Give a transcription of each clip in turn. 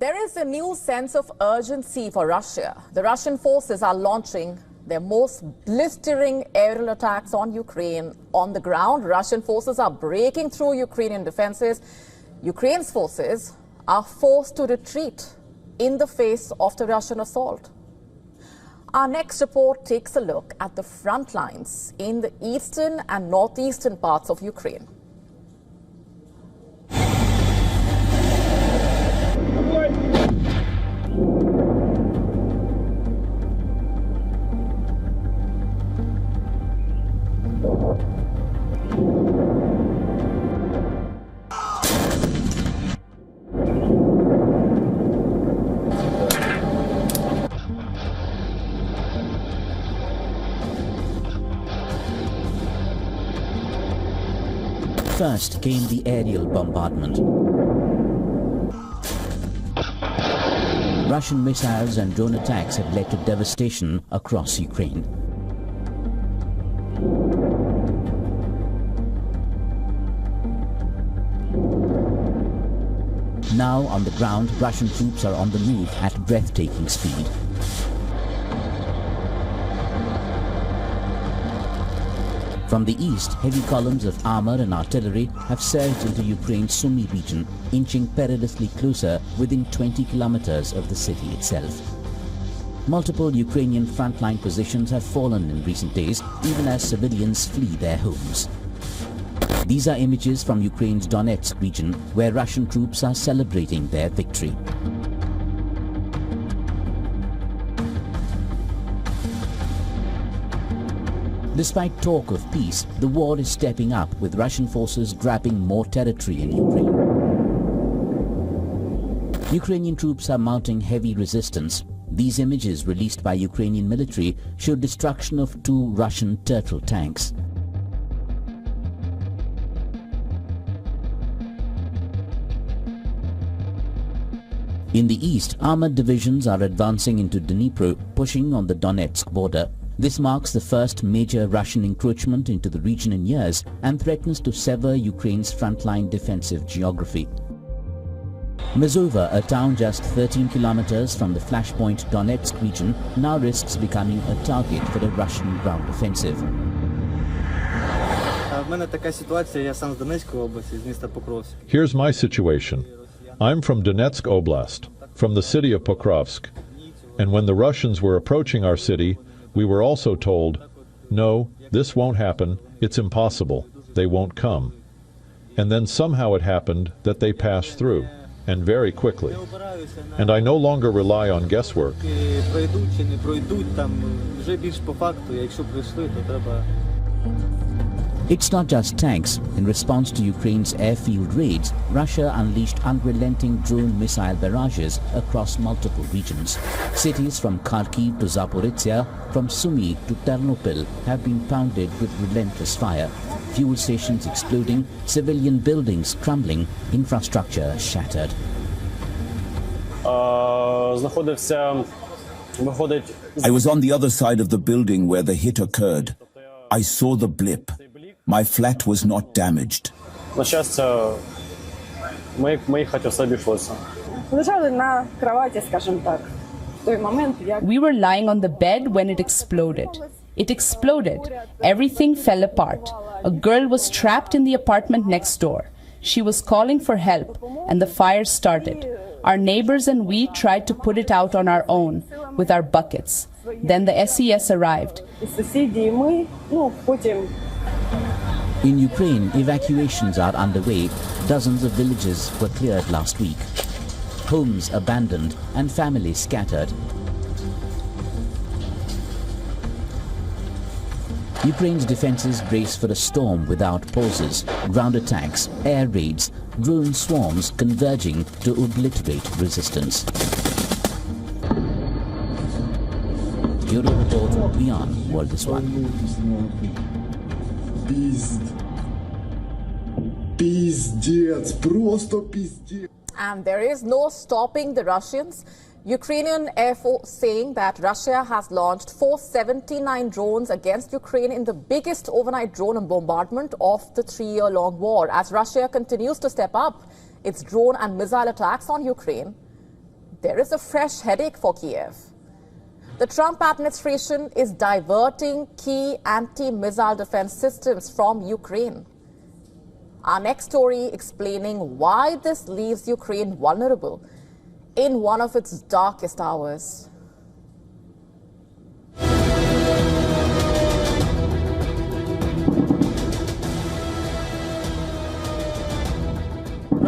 There is a new sense of urgency for Russia. The Russian forces are launching their most blistering aerial attacks on Ukraine on the ground. Russian forces are breaking through Ukrainian defenses. Ukraine's forces are forced to retreat in the face of the Russian assault. Our next report takes a look at the front lines in the eastern and northeastern parts of Ukraine. First came the aerial bombardment. Russian missiles and drone attacks have led to devastation across Ukraine. Now on the ground, Russian troops are on the move at breathtaking speed. From the east, heavy columns of armor and artillery have surged into Ukraine's Sumy region, inching perilously closer within 20 kilometers of the city itself. Multiple Ukrainian frontline positions have fallen in recent days, even as civilians flee their homes. These are images from Ukraine's Donetsk region, where Russian troops are celebrating their victory. Despite talk of peace, the war is stepping up, with Russian forces grabbing more territory in Ukraine. Ukrainian troops are mounting heavy resistance. These images released by Ukrainian military show destruction of 2 Russian Turtle tanks. In the east, armored divisions are advancing into Dnipro, pushing on the Donetsk border. This marks the first major Russian encroachment into the region in years and threatens to sever Ukraine's frontline defensive geography. Mazova, a town just 13 kilometers from the flashpoint Donetsk region, now risks becoming a target for the Russian ground offensive. Here's my situation. I'm from Donetsk Oblast, from the city of Pokrovsk. And when the Russians were approaching our city, we were also told, no, this won't happen, it's impossible, they won't come. And then somehow it happened that they passed through, and very quickly. And I no longer rely on guesswork. It's not just tanks. In response to Ukraine's airfield raids, Russia unleashed unrelenting drone missile barrages across multiple regions. Cities from Kharkiv to Zaporizhia, from Sumy to Ternopil have been pounded with relentless fire. Fuel stations exploding, civilian buildings crumbling, infrastructure shattered. I was on the other side of the building where the hit occurred. I saw the blip. My flat was not damaged. We were lying on the bed when it exploded. It exploded. Everything fell apart. A girl was trapped in the apartment next door. She was calling for help, and the fire started. Our neighbors and we tried to put it out on our own with our buckets. Then the SES arrived. In Ukraine, evacuations are underway. Dozens of villages were cleared last week. Homes abandoned and families scattered. Ukraine's defenses brace for a storm without pauses. Ground attacks, air raids, drone swarms converging to obliterate resistance. Bureau report, WION World This One. And there is no stopping the Russians. Ukrainian Air Force saying that Russia has launched 479 drones against Ukraine in the biggest overnight drone bombardment of the 3-year-long war. As Russia continues to step up its drone and missile attacks on Ukraine, there is a fresh headache for Kiev. The Trump administration is diverting key anti-missile defense systems from Ukraine. Our next story explaining why this leaves Ukraine vulnerable in one of its darkest hours.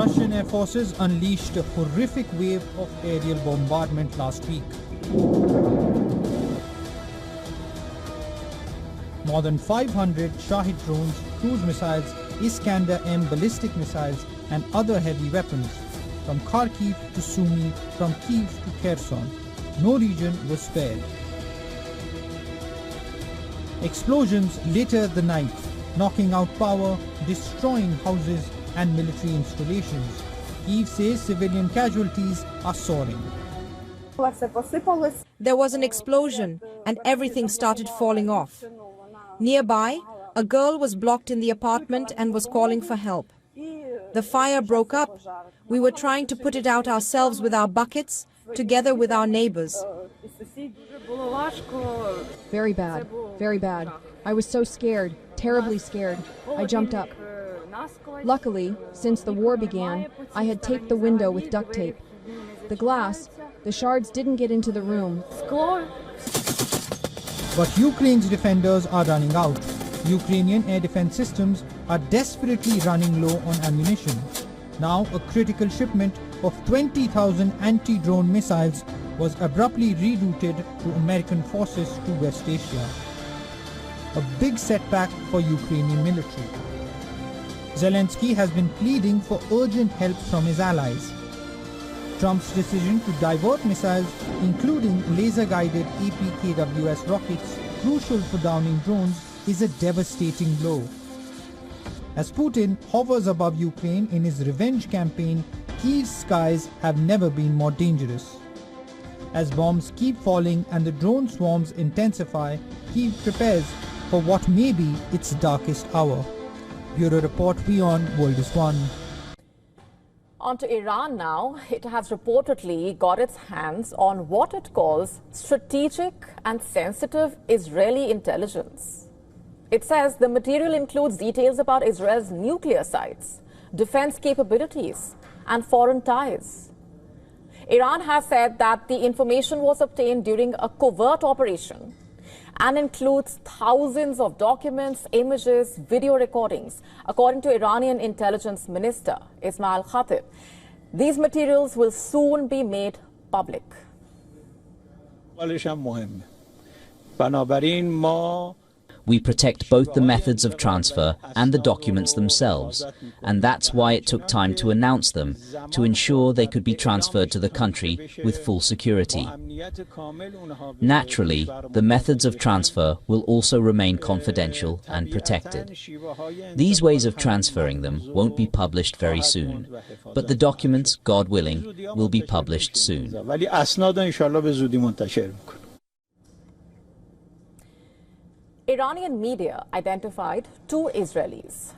Russian air forces unleashed a horrific wave of aerial bombardment last week. More than 500 Shahid drones, cruise missiles, Iskander-M ballistic missiles and other heavy weapons, from Kharkiv to Sumy, from Kiev to Kherson. No region was spared. Explosions later the night, knocking out power, destroying houses and military installations. Kiev says civilian casualties are soaring. There was an explosion and everything started falling off. Nearby, a girl was blocked in the apartment and was calling for help. The fire broke up. We were trying to put it out ourselves with our buckets, together with our neighbors. Very bad, very bad. I was so scared, terribly scared. I jumped up. Luckily, since the war began, I had taped the window with duct tape. The glass, the shards didn't get into the room. But Ukraine's defenders are running out. Ukrainian air defense systems are desperately running low on ammunition. Now a critical shipment of 20,000 anti-drone missiles was abruptly rerouted to American forces to West Asia. A big setback for Ukrainian military. Zelensky has been pleading for urgent help from his allies. Trump's decision to divert missiles, including laser-guided APKWS rockets, crucial for downing drones, is a devastating blow. As Putin hovers above Ukraine in his revenge campaign, Kiev's skies have never been more dangerous. As bombs keep falling and the drone swarms intensify, Kiev prepares for what may be its darkest hour. Bureau Report, WION World is One. On to Iran now. It has reportedly got its hands on what it calls strategic and sensitive Israeli intelligence. It says the material includes details about Israel's nuclear sites, defense capabilities, and foreign ties. Iran has said that the information was obtained during a covert operation and includes thousands of documents, images, video recordings, according to Iranian intelligence minister Ismail Khatib. These materials will soon be made public. We protect both the methods of transfer and the documents themselves, and that's why it took time to announce them, to ensure they could be transferred to the country with full security. Naturally, the methods of transfer will also remain confidential and protected. These ways of transferring them won't be published very soon, but the documents, God willing, will be published soon. Iranian media identified two Israelis,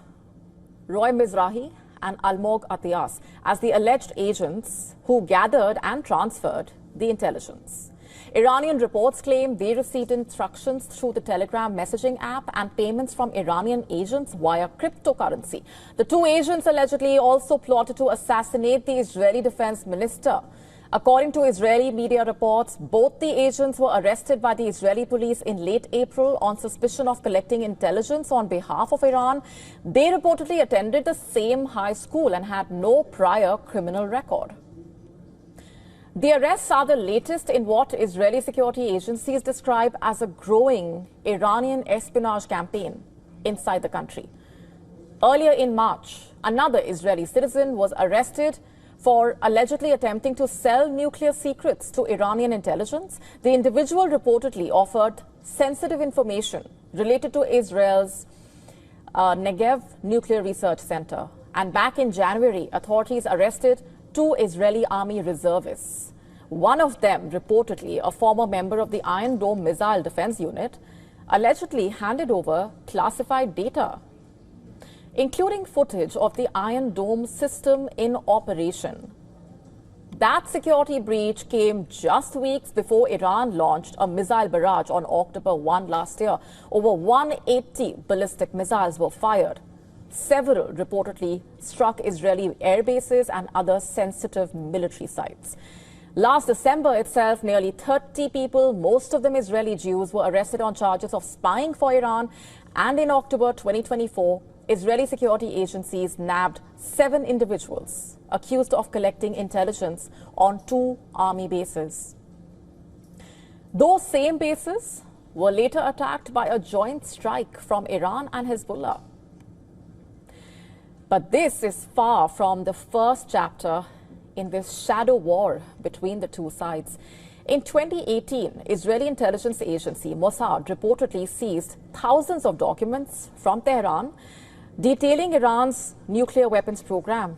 Roy Mizrahi and Almog Atiyas, as the alleged agents who gathered and transferred the intelligence. Iranian reports claim they received instructions through the Telegram messaging app and payments from Iranian agents via cryptocurrency. The two agents allegedly also plotted to assassinate the Israeli defense minister. According to Israeli media reports, both the agents were arrested by the Israeli police in late April on suspicion of collecting intelligence on behalf of Iran. They reportedly attended the same high school and had no prior criminal record. The arrests are the latest in what Israeli security agencies describe as a growing Iranian espionage campaign inside the country. Earlier in March, another Israeli citizen was arrested for allegedly attempting to sell nuclear secrets to Iranian intelligence. The individual reportedly offered sensitive information related to Israel's Negev Nuclear Research Center. And back in January, authorities arrested two Israeli army reservists. One of them, reportedly a former member of the Iron Dome missile defense unit, allegedly handed over classified data, including footage of the Iron Dome system in operation. That security breach came just weeks before Iran launched a missile barrage on October 1 last year. Over 180 ballistic missiles were fired. Several reportedly struck Israeli air bases and other sensitive military sites. Last December itself, nearly 30 people, most of them Israeli Jews, were arrested on charges of spying for Iran. And in October 2024, Israeli security agencies nabbed 7 individuals accused of collecting intelligence on 2 army bases. Those same bases were later attacked by a joint strike from Iran and Hezbollah. But this is far from the first chapter in this shadow war between the two sides. In 2018, Israeli intelligence agency Mossad reportedly seized thousands of documents from Tehran detailing Iran's nuclear weapons program.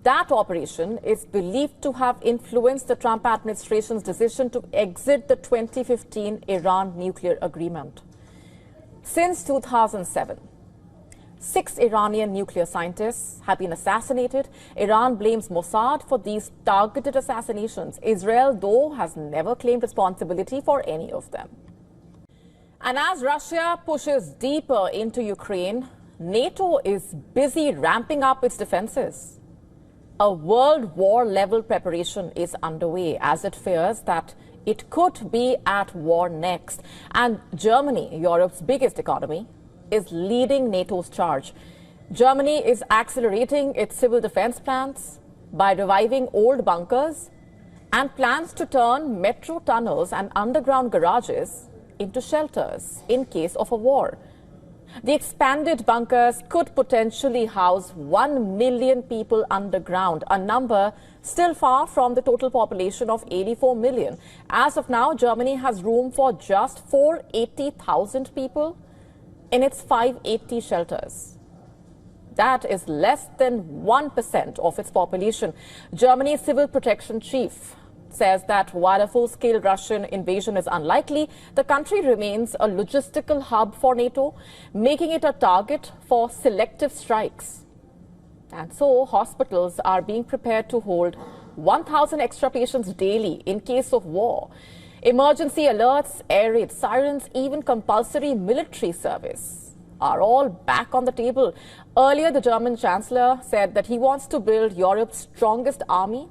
That operation is believed to have influenced the Trump administration's decision to exit the 2015 Iran nuclear agreement. Since 2007, 6 Iranian nuclear scientists have been assassinated. Iran blames Mossad for these targeted assassinations. Israel, though, has never claimed responsibility for any of them. And as Russia pushes deeper into Ukraine, NATO is busy ramping up its defenses. A World War-level preparation is underway as it fears that it could be at war next. And Germany, Europe's biggest economy, is leading NATO's charge. Germany is accelerating its civil defense plans by reviving old bunkers and plans to turn metro tunnels and underground garages into shelters in case of a war. The expanded bunkers could potentially house 1 million people underground, a number still far from the total population of 84 million. As of now, Germany has room for just 480,000 people in its 580 shelters. That is less than 1% of its population. Germany's civil protection chief says that while a full-scale Russian invasion is unlikely, the country remains a logistical hub for NATO, making it a target for selective strikes. And so hospitals are being prepared to hold 1,000 extra patients daily in case of war. Emergency alerts, air raid sirens, even compulsory military service are all back on the table. Earlier, the German Chancellor said that he wants to build Europe's strongest army.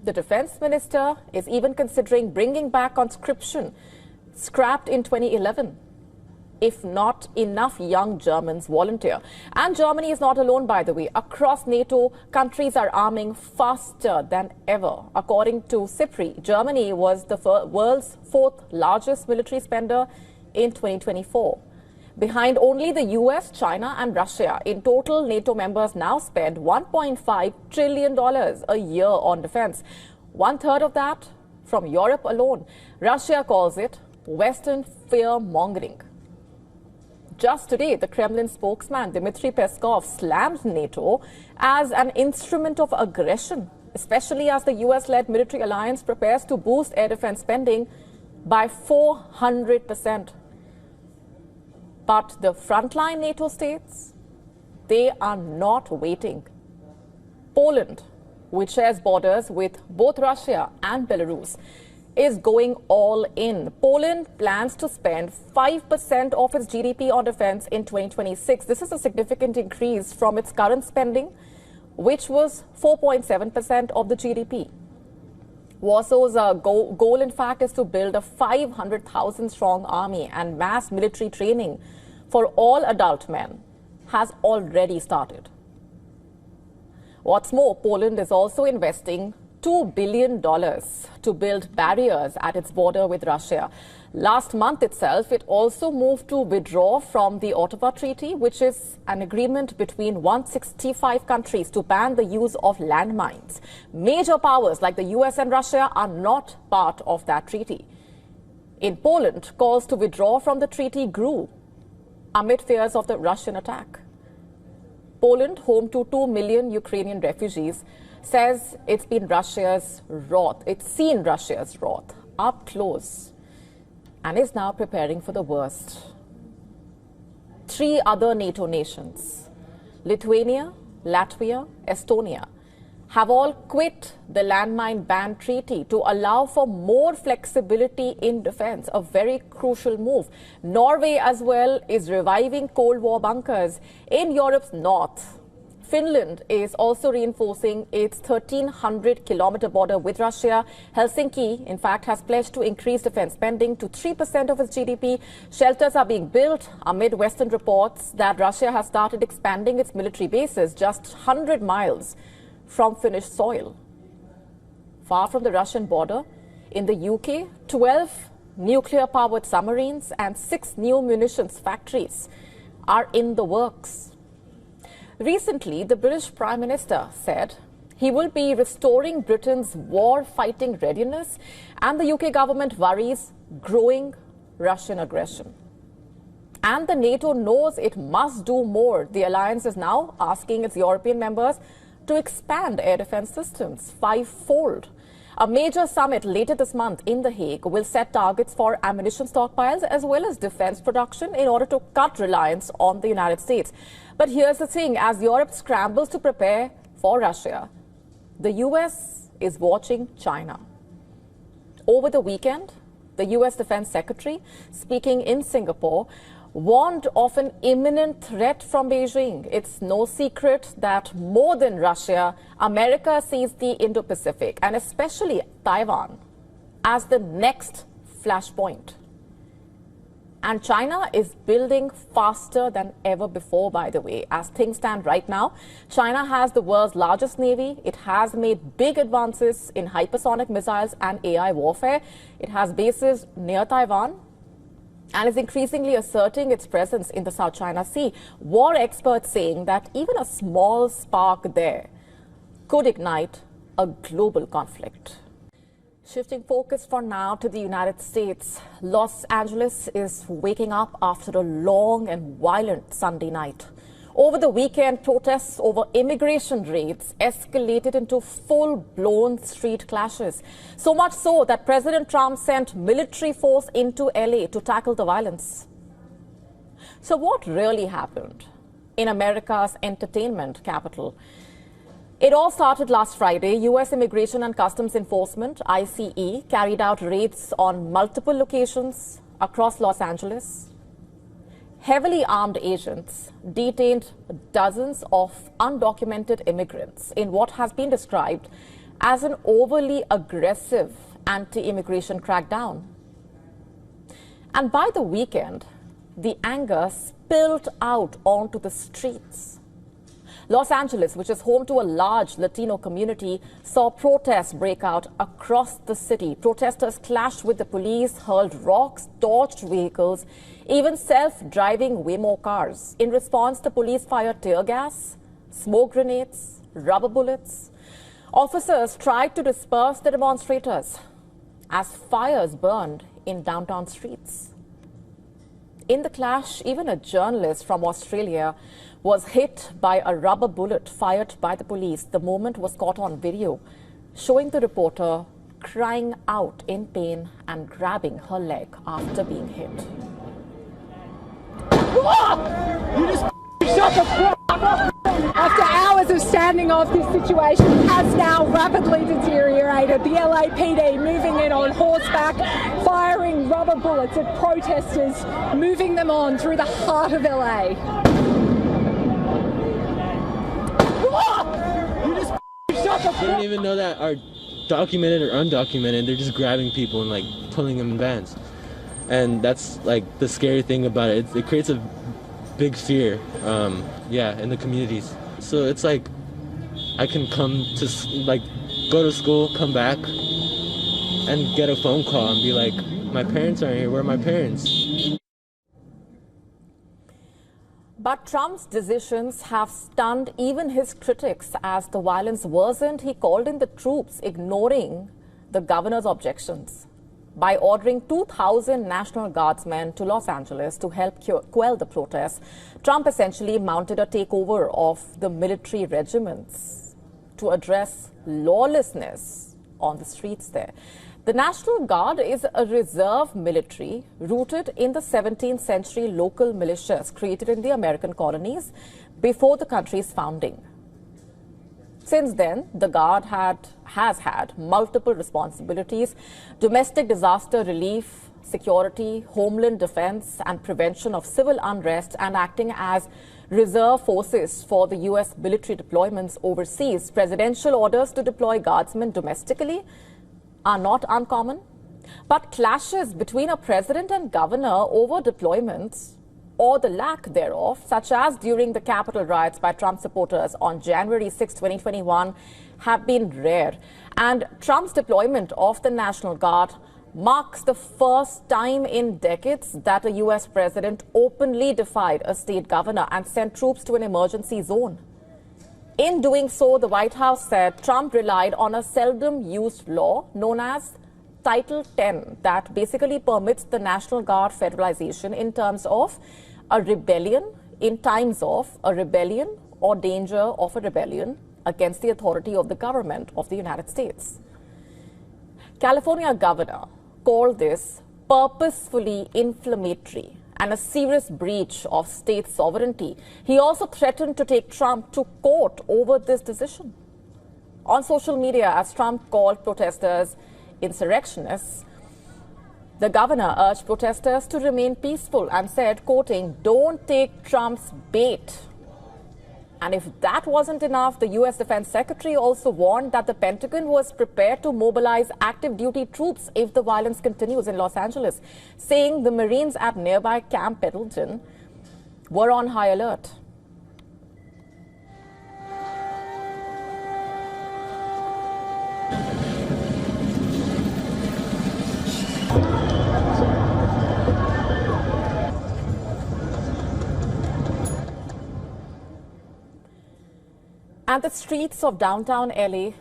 The defense minister is even considering bringing back conscription, scrapped in 2011. If not enough young Germans volunteer. And Germany is not alone, by the way. Across NATO, countries are arming faster than ever. According to SIPRI, Germany was the world's 4th largest military spender in 2024. Behind only the US, China and Russia. In total, NATO members now spend $1.5 trillion a year on defense. 1/3 of that from Europe alone. Russia calls it Western fear-mongering. Just today, the Kremlin spokesman Dmitry Peskov slammed NATO as an instrument of aggression, especially as the US-led military alliance prepares to boost air defense spending by 400%. But the frontline NATO states, they are not waiting. Poland, which shares borders with both Russia and Belarus, is going all in. Poland plans to spend 5% of its GDP on defense in 2026. This is a significant increase from its current spending, which was 4.7% of the GDP. Warsaw's goal, in fact, is to build a 500,000 strong army, and mass military training for all adult men has already started. What's more, Poland is also investing $2 billion to build barriers at its border with Russia. Last month itself, it also moved to withdraw from the Ottawa Treaty, which is an agreement between 165 countries to ban the use of landmines. Major powers like the US and Russia are not part of that treaty. In Poland, calls to withdraw from the treaty grew amid fears of the Russian attack. Poland, home to 2 million Ukrainian refugees, says it's seen Russia's wrath up close and is now preparing for the worst. 3 other NATO nations, Lithuania, Latvia, Estonia, have all quit the landmine ban treaty to allow for more flexibility in defense, a very crucial move. Norway as well is reviving Cold War bunkers in Europe's north. Finland is also reinforcing its 1,300-kilometer border with Russia. Helsinki, in fact, has pledged to increase defense spending to 3% of its GDP. Shelters are being built amid Western reports that Russia has started expanding its military bases just 100 miles from Finnish soil. Far from the Russian border, in the UK, 12 nuclear-powered submarines and 6 new munitions factories are in the works. Recently, the British Prime Minister said he will be restoring Britain's war-fighting readiness, and the UK government worries growing Russian aggression. And the NATO knows it must do more. The alliance is now asking its European members to expand air defense systems five-fold. A major summit later this month in The Hague will set targets for ammunition stockpiles as well as defense production in order to cut reliance on the United States. But here's the thing, as Europe scrambles to prepare for Russia, the US is watching China. Over the weekend, the US Defense Secretary, speaking in Singapore, warned of an imminent threat from Beijing. It's no secret that more than Russia, America sees the Indo-Pacific and especially Taiwan as the next flashpoint. And China is building faster than ever before, by the way. As things stand right now, China has the world's largest navy. It has made big advances in hypersonic missiles and AI warfare. It has bases near Taiwan and is increasingly asserting its presence in the South China Sea. War experts saying that even a small spark there could ignite a global conflict. Shifting focus for now to the United States, Los Angeles is waking up after a long and violent Sunday night. Over the weekend, protests over immigration raids escalated into full-blown street clashes. So much so that President Trump sent military force into LA to tackle the violence. So what really happened in America's entertainment capital? It all started last Friday. U.S. Immigration and Customs Enforcement, ICE, carried out raids on multiple locations across Los Angeles. Heavily armed agents detained dozens of undocumented immigrants in what has been described as an overly aggressive anti-immigration crackdown. And by the weekend, the anger spilled out onto the streets. Los Angeles, which is home to a large Latino community, saw protests break out across the city. Protesters clashed with the police, hurled rocks, torched vehicles, even self-driving Waymo cars. In response, the police fired tear gas, smoke grenades, rubber bullets. Officers tried to disperse the demonstrators as fires burned in downtown streets. In the clash, even a journalist from Australia was hit by a rubber bullet fired by the police. The moment was caught on video, showing the reporter crying out in pain and grabbing her leg after being hit. You just shut the f*** up! After hours of standing off, this situation has now rapidly deteriorated. The LAPD moving in on horseback, firing rubber bullets at protesters, moving them on through the heart of LA. You just shut the f*** up! They don't even know that are documented or undocumented. They're just grabbing people and like pulling them in vans. And that's like the scary thing about it. It creates a big fear, in the communities. So it's like I can come to like go to school, come back, and get a phone call and be like, my parents aren't here. Where are my parents? But Trump's decisions have stunned even his critics. As the violence worsened, he called in the troops, ignoring the governor's objections. By ordering 2,000 National Guardsmen to Los Angeles to help quell the protests, Trump essentially mounted a takeover of the military regiments to address lawlessness on the streets there. The National Guard is a reserve military rooted in the 17th century local militias created in the American colonies before the country's founding. Since then, the Guard has had multiple responsibilities: domestic disaster relief, security, homeland defense, and prevention of civil unrest, and acting as reserve forces for the U.S. military deployments overseas. Presidential orders to deploy guardsmen domestically are not uncommon, but clashes between a president and governor over deployments or the lack thereof, such as during the Capitol riots by Trump supporters on January 6, 2021, have been rare. And Trump's deployment of the National Guard marks the first time in decades that a U.S. president openly defied a state governor and sent troops to an emergency zone. In doing so, the White House said Trump relied on a seldom used law known as Title 10 that basically permits the National Guard federalization in terms of a rebellion, in times of a rebellion or danger of a rebellion against the authority of the government of the United States. California governor called this purposefully inflammatory and a serious breach of state sovereignty. He also threatened to take Trump to court over this decision. On social media, as Trump called protesters insurrectionists, the governor urged protesters to remain peaceful and said, quoting, "Don't take Trump's bait." And if that wasn't enough, the U.S. Defense Secretary also warned that the Pentagon was prepared to mobilize active duty troops if the violence continues in Los Angeles, saying the Marines at nearby Camp Pendleton were on high alert. And the streets of downtown LA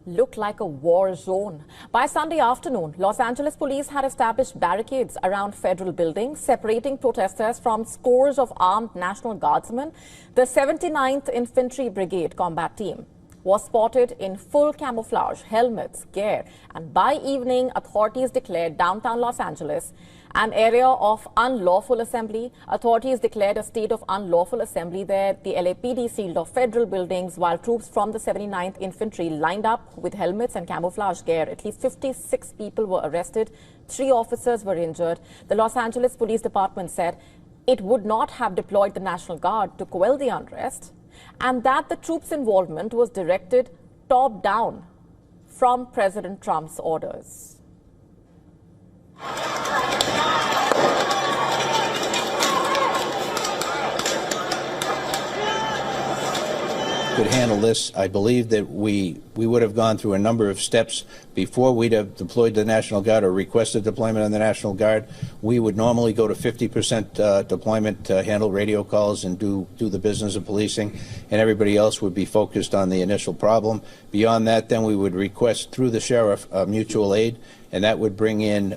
look like a war zone. By Sunday afternoon, Los Angeles police had established barricades around federal buildings, separating protesters from scores of armed National Guardsmen. The 79th Infantry Brigade combat team was spotted in full camouflage, helmets, gear, and by evening, authorities declared downtown Los Angeles an area of unlawful assembly. Authorities declared a state of unlawful assembly there. The LAPD sealed off federal buildings while troops from the 79th Infantry lined up with helmets and camouflage gear. At least 56 people were arrested. 3 officers were injured. The Los Angeles Police Department said it would not have deployed the National Guard to quell the unrest, and that the troops' involvement was directed top down from President Trump's orders. Could handle this. I believe that we would have gone through a number of steps before we'd have deployed the National Guard or requested deployment of the National Guard. We would normally go to 50% deployment to handle radio calls and do the business of policing, and everybody else would be focused on the initial problem. Beyond that, then we would request through the sheriff mutual aid, and that would bring in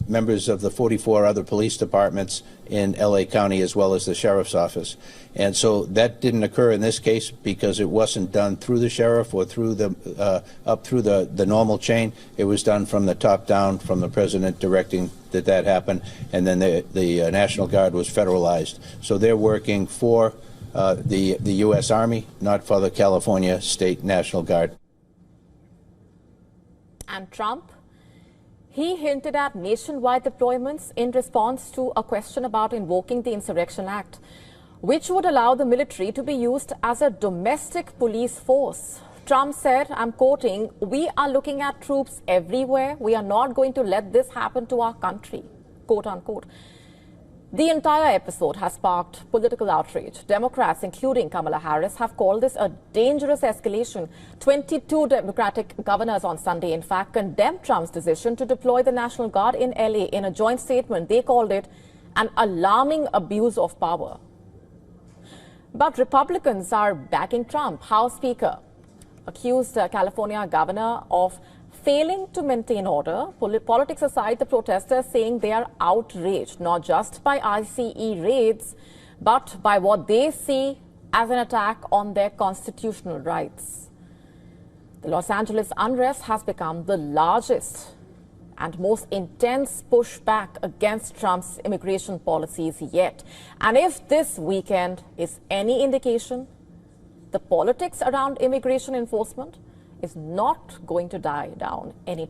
members of the 44 other police departments in LA County as well as the sheriff's office. And so that didn't occur in this case because it wasn't done through the sheriff or through the up through the normal chain. It was done from the top down, from the president directing that happened, and then the National Guard was federalized. So they're working for the U.S. Army, not for the California State National Guard. And Trump? He hinted at nationwide deployments in response to a question about invoking the Insurrection Act, which would allow the military to be used as a domestic police force. Trump said, I'm quoting, "We are looking at troops everywhere. We are not going to let this happen to our country," quote unquote. The entire episode has sparked political outrage. Democrats, including Kamala Harris, have called this a dangerous escalation. 22 Democratic governors on Sunday, in fact, condemned Trump's decision to deploy the National Guard in LA. In a joint statement, they called it an alarming abuse of power. But Republicans are backing Trump. House Speaker accused California governor of failing to maintain order. Politics aside, the protesters saying they are outraged, not just by ICE raids, but by what they see as an attack on their constitutional rights. The Los Angeles unrest has become the largest and most intense pushback against Trump's immigration policies yet. And if this weekend is any indication, the politics around immigration enforcement is not going to die down anytime